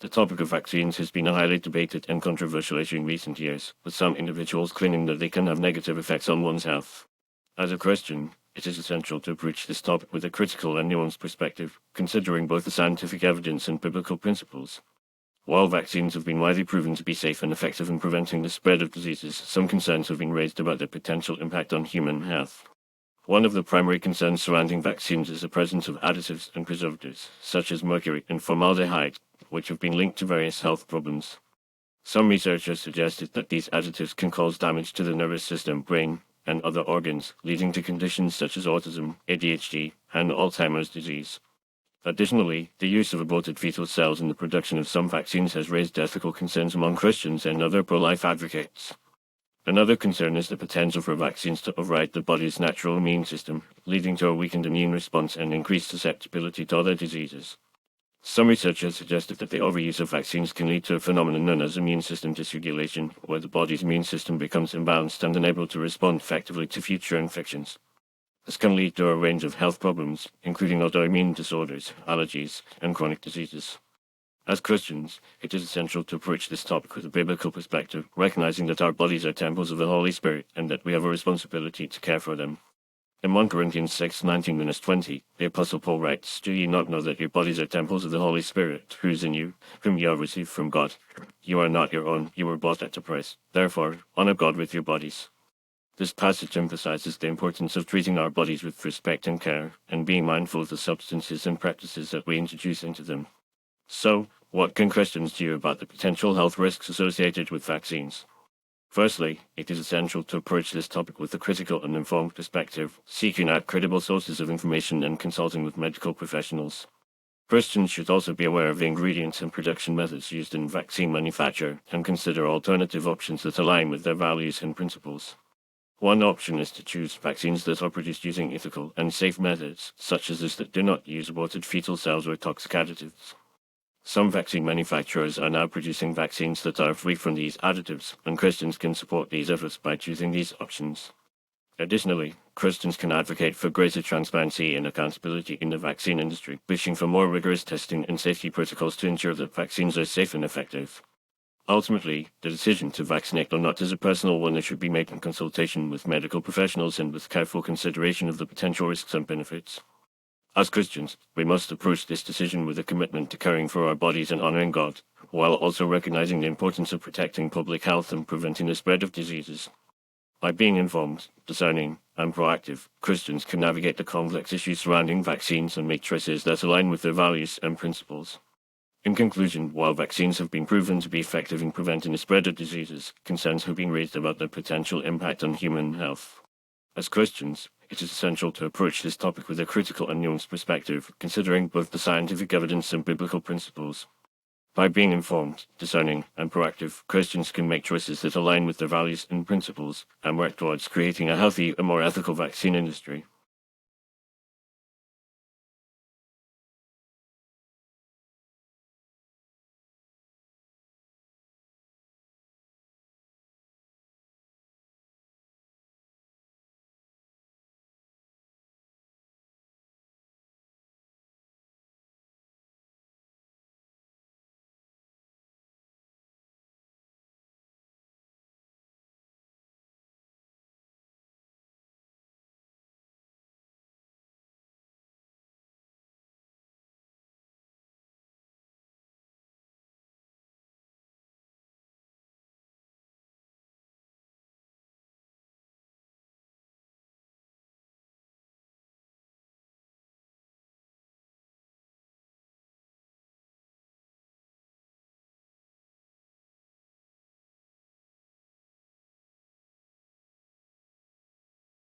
The topic of vaccines has been a highly debated and controversial issue in recent years, with some individuals claiming that they can have negative effects on one's health. As a Christian, it is essential to approach this topic with a critical and nuanced perspective, considering both the scientific evidence and biblical principles. While vaccines have been widely proven to be safe and effective in preventing the spread of diseases, some concerns have been raised about their potential impact on human health. One of the primary concerns surrounding vaccines is the presence of additives and preservatives, such as mercury and formaldehyde, which have been linked to various health problems. Some researchers suggested that these additives can cause damage to the nervous system, brain, and other organs, leading to conditions such as autism, ADHD, and Alzheimer's disease. Additionally, the use of aborted fetal cells in the production of some vaccines has raised ethical concerns among Christians and other pro-life advocates. Another concern is the potential for vaccines to override the body's natural immune system, leading to a weakened immune response and increased susceptibility to other diseases. Some researchers suggested that the overuse of vaccines can lead to a phenomenon known as immune system dysregulation, where the body's immune system becomes imbalanced and unable to respond effectively to future infections. This can lead to a range of health problems, including autoimmune disorders, allergies, and chronic diseases. As Christians, it is essential to approach this topic with a biblical perspective, recognizing that our bodies are temples of the Holy Spirit and that we have a responsibility to care for them. In 1 Corinthians 6:19-20, the Apostle Paul writes, "Do ye not know that your bodies are temples of the Holy Spirit, who is in you, whom ye have received from God? You are not your own, you were bought at a price. Therefore, honor God with your bodies." This passage emphasizes the importance of treating our bodies with respect and care, and being mindful of the substances and practices that we introduce into them. So, what can Christians do about the potential health risks associated with vaccines? Firstly, it is essential to approach this topic with a critical and informed perspective, seeking out credible sources of information and consulting with medical professionals. Christians should also be aware of the ingredients and production methods used in vaccine manufacture and consider alternative options that align with their values and principles. One option is to choose vaccines that are produced using ethical and safe methods, such as those that do not use aborted fetal cells or toxic additives. Some vaccine manufacturers are now producing vaccines that are free from these additives, and Christians can support these efforts by choosing these options. Additionally, Christians can advocate for greater transparency and accountability in the vaccine industry, pushing for more rigorous testing and safety protocols to ensure that vaccines are safe and effective. Ultimately, the decision to vaccinate or not is a personal one that should be made in consultation with medical professionals and with careful consideration of the potential risks and benefits. As Christians, we must approach this decision with a commitment to caring for our bodies and honoring God, while also recognizing the importance of protecting public health and preventing the spread of diseases. By being informed, discerning, and proactive, Christians can navigate the complex issues surrounding vaccines and make choices that align with their values and principles. In conclusion, while vaccines have been proven to be effective in preventing the spread of diseases, concerns have been raised about their potential impact on human health. As Christians, it is essential to approach this topic with a critical and nuanced perspective, considering both the scientific evidence and biblical principles. By being informed, discerning, and proactive, Christians can make choices that align with their values and principles, and work towards creating a healthy and more ethical vaccine industry.